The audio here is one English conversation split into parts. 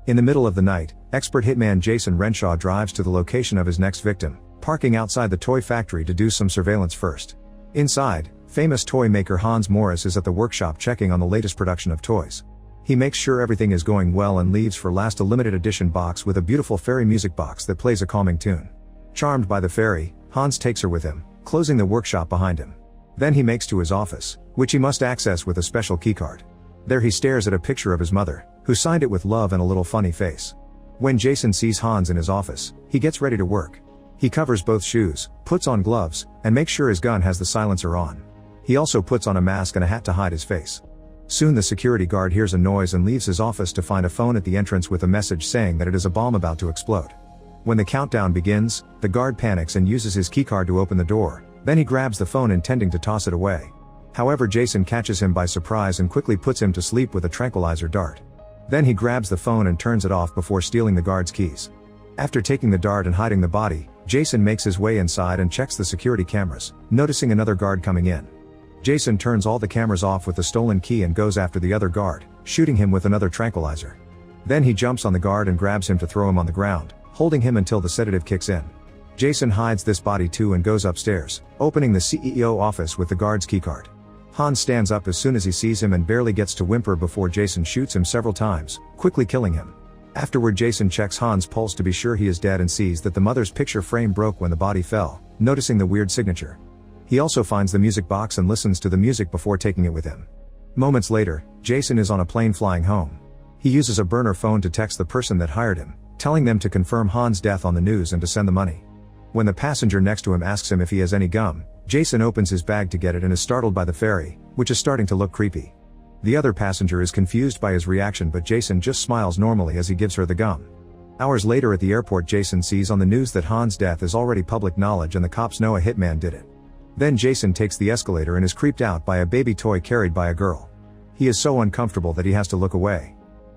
In the middle of the night, expert hitman Jason Renshaw drives to the location of his next victim, parking outside the toy factory to do some surveillance first. Inside, famous toy maker Hans Morris is at the workshop checking on the latest production of toys. He makes sure everything is going well and leaves for last a limited edition box with a beautiful fairy music box that plays a calming tune. Charmed by the fairy, Hans takes her with him, closing the workshop behind him. Then he makes to his office, which he must access with a special keycard. There he stares at a picture of his mother, who signed it with love and a little funny face. When Jason sees Hans in his office, he gets ready to work. He covers both shoes, puts on gloves, and makes sure his gun has the silencer on. He also puts on a mask and a hat to hide his face. Soon the security guard hears a noise and leaves his office to find a phone at the entrance with a message saying that it is a bomb about to explode. When the countdown begins, the guard panics and uses his keycard to open the door, then he grabs the phone intending to toss it away. However, Jason catches him by surprise and quickly puts him to sleep with a tranquilizer dart. Then he grabs the phone and turns it off before stealing the guard's keys. After taking the dart and hiding the body, Jason makes his way inside and checks the security cameras, noticing another guard coming in. Jason turns all the cameras off with the stolen key and goes after the other guard, shooting him with another tranquilizer. Then he jumps on the guard and grabs him to throw him on the ground, holding him until the sedative kicks in. Jason hides this body too and goes upstairs, opening the CEO office with the guard's keycard. Hans stands up as soon as he sees him and barely gets to whimper before Jason shoots him several times, quickly killing him. Afterward, Jason checks Hans' pulse to be sure he is dead and sees that the mother's picture frame broke when the body fell, noticing the weird signature. He also finds the music box and listens to the music before taking it with him. Moments later, Jason is on a plane flying home. He uses a burner phone to text the person that hired him, telling them to confirm Hans' death on the news and to send the money. When the passenger next to him asks him if he has any gum, Jason opens his bag to get it and is startled by the fairy, which is starting to look creepy. The other passenger is confused by his reaction, but Jason just smiles normally as he gives her the gum. Hours later at the airport, Jason sees on the news that Hans' death is already public knowledge and the cops know a hitman did it. Then Jason takes the escalator and is creeped out by a baby toy carried by a girl. He is so uncomfortable that he has to look away.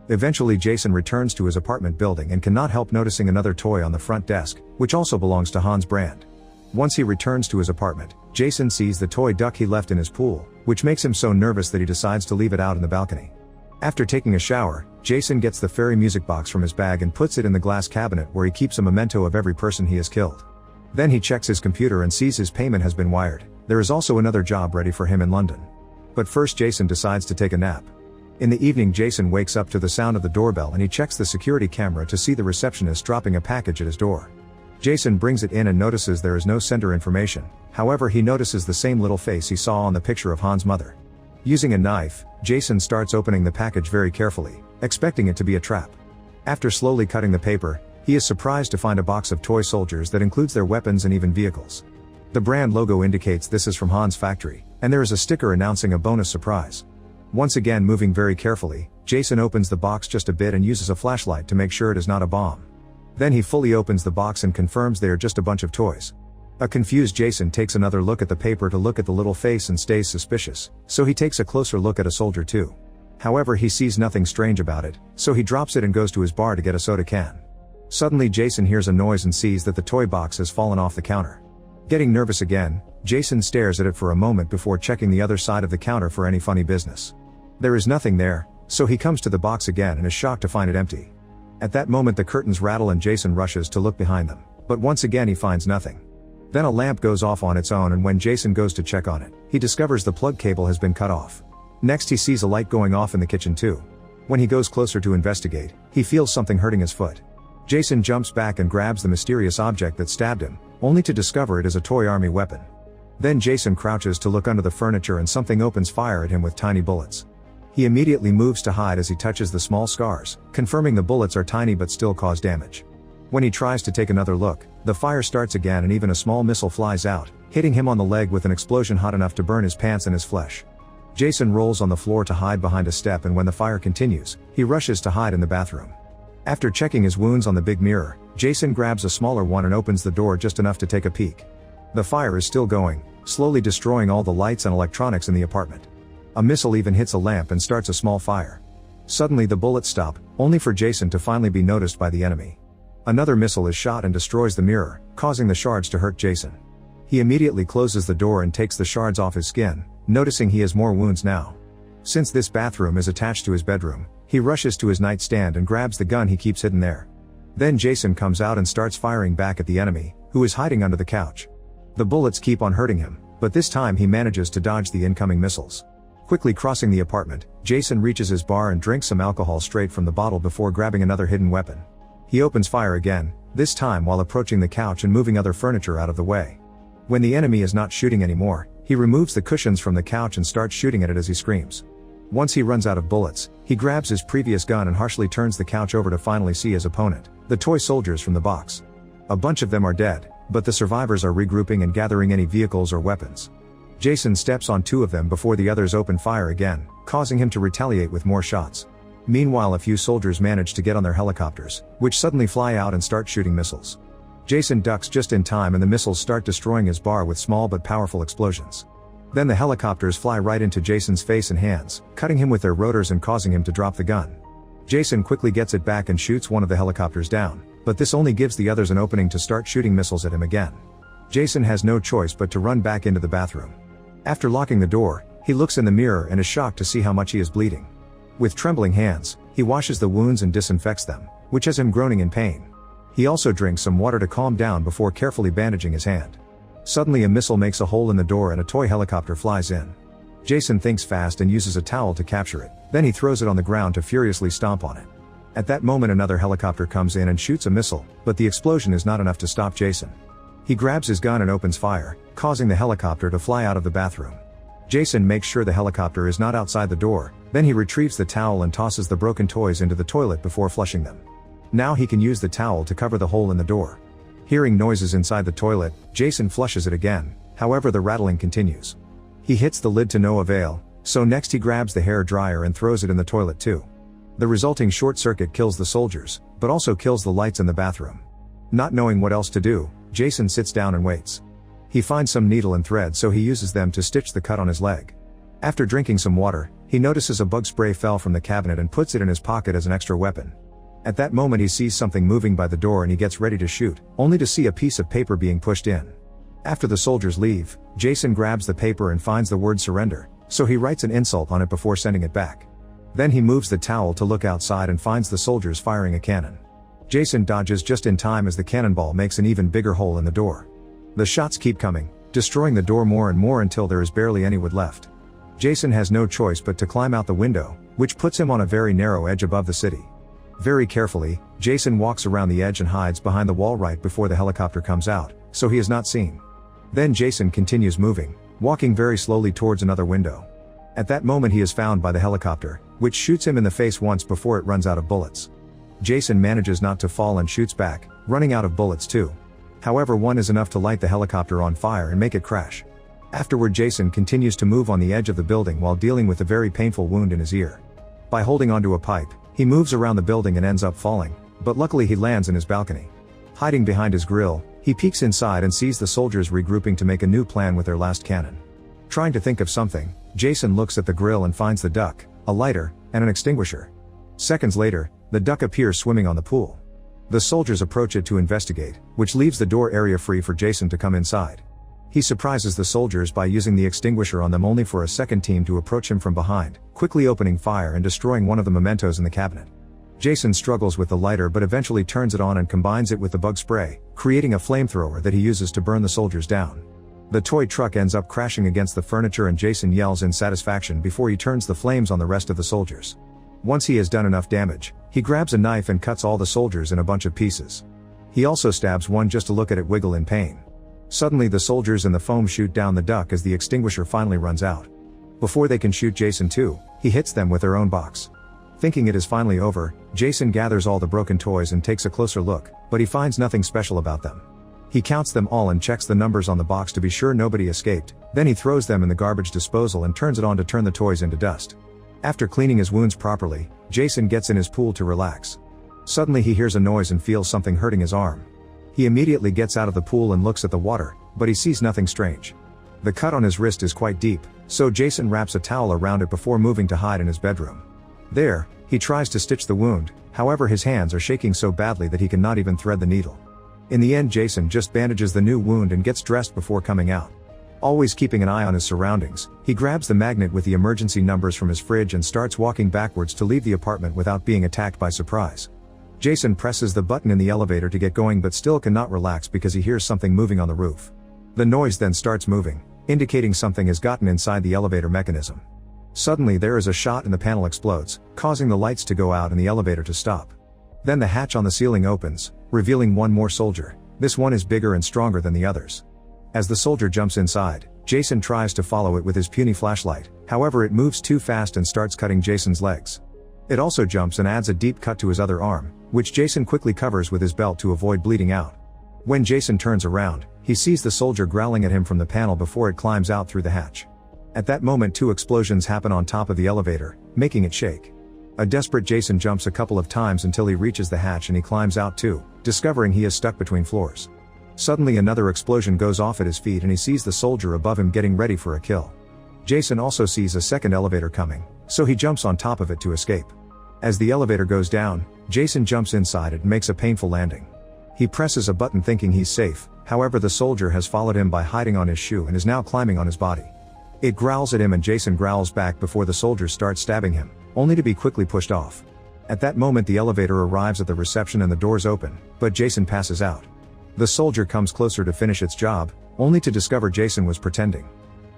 Eventually, Jason returns to his apartment building and cannot help noticing another toy on the front desk, which also belongs to Hans' brand. Once he returns to his apartment, Jason sees the toy duck he left in his pool, which makes him so nervous that he decides to leave it out in the balcony. After taking a shower, Jason gets the fairy music box from his bag and puts it in the glass cabinet where he keeps a memento of every person he has killed. Then he checks his computer and sees his payment has been wired. There is also another job ready for him in London. But first, Jason decides to take a nap. In the evening, Jason wakes up to the sound of the doorbell and he checks the security camera to see the receptionist dropping a package at his door. Jason brings it in and notices there is no sender information. However, he notices the same little face he saw on the picture of Hans' mother. Using a knife, Jason starts opening the package very carefully, expecting it to be a trap. After slowly cutting the paper, he is surprised to find a box of toy soldiers that includes their weapons and even vehicles. The brand logo indicates this is from Hans' factory, and there is a sticker announcing a bonus surprise. Once again, moving very carefully, Jason opens the box just a bit and uses a flashlight to make sure it is not a bomb. Then he fully opens the box and confirms they are just a bunch of toys. A confused Jason takes another look at the paper to look at the little face and stays suspicious, so he takes a closer look at a soldier too. However, he sees nothing strange about it, so he drops it and goes to his bar to get a soda can. Suddenly, Jason hears a noise and sees that the toy box has fallen off the counter. Getting nervous again, Jason stares at it for a moment before checking the other side of the counter for any funny business. There is nothing there, so he comes to the box again and is shocked to find it empty. At that moment, the curtains rattle and Jason rushes to look behind them, but once again he finds nothing. Then a lamp goes off on its own, and when Jason goes to check on it, he discovers the plug cable has been cut off. Next, he sees a light going off in the kitchen too. When he goes closer to investigate, he feels something hurting his foot. Jason jumps back and grabs the mysterious object that stabbed him, only to discover it is a toy army weapon. Then Jason crouches to look under the furniture and something opens fire at him with tiny bullets. He immediately moves to hide as he touches the small scars, confirming the bullets are tiny but still cause damage. When he tries to take another look, the fire starts again and even a small missile flies out, hitting him on the leg with an explosion hot enough to burn his pants and his flesh. Jason rolls on the floor to hide behind a step, and when the fire continues, he rushes to hide in the bathroom. After checking his wounds on the big mirror, Jason grabs a smaller one and opens the door just enough to take a peek. The fire is still going, slowly destroying all the lights and electronics in the apartment. A missile even hits a lamp and starts a small fire. Suddenly the bullets stop, only for Jason to finally be noticed by the enemy. Another missile is shot and destroys the mirror, causing the shards to hurt Jason. He immediately closes the door and takes the shards off his skin, noticing he has more wounds now. Since this bathroom is attached to his bedroom, He rushes to his nightstand and grabs the gun he keeps hidden there. Then Jason comes out and starts firing back at the enemy, who is hiding under the couch. The bullets keep on hurting him, but this time he manages to dodge the incoming missiles. Quickly crossing the apartment, Jason reaches his bar and drinks some alcohol straight from the bottle before grabbing another hidden weapon. He opens fire again, this time while approaching the couch and moving other furniture out of the way. When the enemy is not shooting anymore, he removes the cushions from the couch and starts shooting at it as he screams. Once he runs out of bullets, he grabs his previous gun and harshly turns the couch over to finally see his opponent, the toy soldiers from the box. A bunch of them are dead, but the survivors are regrouping and gathering any vehicles or weapons. Jason steps on two of them before the others open fire again, causing him to retaliate with more shots. Meanwhile, a few soldiers manage to get on their helicopters, which suddenly fly out and start shooting missiles. Jason ducks just in time and the missiles start destroying his bar with small but powerful explosions. Then the helicopters fly right into Jason's face and hands, cutting him with their rotors and causing him to drop the gun. Jason quickly gets it back and shoots one of the helicopters down, but this only gives the others an opening to start shooting missiles at him again. Jason has no choice but to run back into the bathroom. After locking the door, he looks in the mirror and is shocked to see how much he is bleeding. With trembling hands, he washes the wounds and disinfects them, which has him groaning in pain. He also drinks some water to calm down before carefully bandaging his hand. Suddenly a missile makes a hole in the door and a toy helicopter flies in. Jason thinks fast and uses a towel to capture it, then he throws it on the ground to furiously stomp on it. At that moment another helicopter comes in and shoots a missile, but the explosion is not enough to stop Jason. He grabs his gun and opens fire, causing the helicopter to fly out of the bathroom. Jason makes sure the helicopter is not outside the door, then he retrieves the towel and tosses the broken toys into the toilet before flushing them. Now he can use the towel to cover the hole in the door. Hearing noises inside the toilet, Jason flushes it again, however the rattling continues. He hits the lid to no avail, so next he grabs the hair dryer and throws it in the toilet too. The resulting short circuit kills the soldiers, but also kills the lights in the bathroom. Not knowing what else to do, Jason sits down and waits. He finds some needle and thread so he uses them to stitch the cut on his leg. After drinking some water, he notices a bug spray fell from the cabinet and puts it in his pocket as an extra weapon. At that moment he sees something moving by the door and he gets ready to shoot, only to see a piece of paper being pushed in. After the soldiers leave, Jason grabs the paper and finds the word surrender, so he writes an insult on it before sending it back. Then he moves the towel to look outside and finds the soldiers firing a cannon. Jason dodges just in time as the cannonball makes an even bigger hole in the door. The shots keep coming, destroying the door more and more until there is barely any wood left. Jason has no choice but to climb out the window, which puts him on a very narrow edge above the city. Very carefully, Jason walks around the edge and hides behind the wall right before the helicopter comes out, so he is not seen. Then Jason continues moving, walking very slowly towards another window. At that moment he is found by the helicopter, which shoots him in the face once before it runs out of bullets. Jason manages not to fall and shoots back, running out of bullets too. However, one is enough to light the helicopter on fire and make it crash. Afterward Jason continues to move on the edge of the building while dealing with a very painful wound in his ear. By holding onto a pipe, he moves around the building and ends up falling, but luckily he lands in his balcony. Hiding behind his grill, he peeks inside and sees the soldiers regrouping to make a new plan with their last cannon. Trying to think of something, Jason looks at the grill and finds the duck, a lighter, and an extinguisher. Seconds later, the duck appears swimming on the pool. The soldiers approach it to investigate, which leaves the door area free for Jason to come inside. He surprises the soldiers by using the extinguisher on them only for a second team to approach him from behind, quickly opening fire and destroying one of the mementos in the cabinet. Jason struggles with the lighter but eventually turns it on and combines it with the bug spray, creating a flamethrower that he uses to burn the soldiers down. The toy truck ends up crashing against the furniture and Jason yells in satisfaction before he turns the flames on the rest of the soldiers. Once he has done enough damage, he grabs a knife and cuts all the soldiers in a bunch of pieces. He also stabs one just to look at it wiggle in pain. Suddenly the soldiers in the foam shoot down the duck as the extinguisher finally runs out. Before they can shoot Jason too, he hits them with their own box. Thinking it is finally over, Jason gathers all the broken toys and takes a closer look, but he finds nothing special about them. He counts them all and checks the numbers on the box to be sure nobody escaped, then he throws them in the garbage disposal and turns it on to turn the toys into dust. After cleaning his wounds properly, Jason gets in his pool to relax. Suddenly he hears a noise and feels something hurting his arm. He immediately gets out of the pool and looks at the water, but he sees nothing strange. The cut on his wrist is quite deep, so Jason wraps a towel around it before moving to hide in his bedroom. There, he tries to stitch the wound, however his hands are shaking so badly that he cannot even thread the needle. In the end Jason just bandages the new wound and gets dressed before coming out. Always keeping an eye on his surroundings, he grabs the magnet with the emergency numbers from his fridge and starts walking backwards to leave the apartment without being attacked by surprise. Jason presses the button in the elevator to get going but still cannot relax because he hears something moving on the roof. The noise then starts moving, indicating something has gotten inside the elevator mechanism. Suddenly there is a shot and the panel explodes, causing the lights to go out and the elevator to stop. Then the hatch on the ceiling opens, revealing one more soldier. This one is bigger and stronger than the others. As the soldier jumps inside, Jason tries to follow it with his puny flashlight, however it moves too fast and starts cutting Jason's legs. It also jumps and adds a deep cut to his other arm, which Jason quickly covers with his belt to avoid bleeding out. When Jason turns around, he sees the soldier growling at him from the panel before it climbs out through the hatch. At that moment 2 explosions happen on top of the elevator, making it shake. A desperate Jason jumps a couple of times until he reaches the hatch and he climbs out too, discovering he is stuck between floors. Suddenly another explosion goes off at his feet and he sees the soldier above him getting ready for a kill. Jason also sees a second elevator coming, so he jumps on top of it to escape. As the elevator goes down, Jason jumps inside it and makes a painful landing. He presses a button thinking he's safe, however the soldier has followed him by hiding on his shoe and is now climbing on his body. It growls at him and Jason growls back before the soldier starts stabbing him, only to be quickly pushed off. At that moment the elevator arrives at the reception and the doors open, but Jason passes out. The soldier comes closer to finish its job, only to discover Jason was pretending.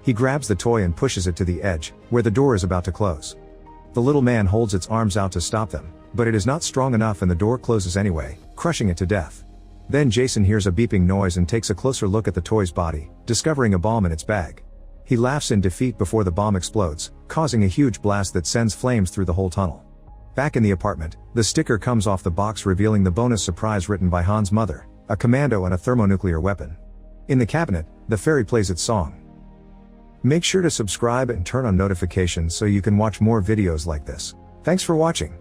He grabs the toy and pushes it to the edge, where the door is about to close. The little man holds its arms out to stop them, but it is not strong enough and the door closes anyway, crushing it to death. Then Jason hears a beeping noise and takes a closer look at the toy's body, discovering a bomb in its bag. He laughs in defeat before the bomb explodes, causing a huge blast that sends flames through the whole tunnel. Back in the apartment, the sticker comes off the box revealing the bonus surprise written by Hans' mother, a commando and a thermonuclear weapon. In the cabinet, the fairy plays its song. Make sure to subscribe and turn on notifications so you can watch more videos like this. Thanks for watching.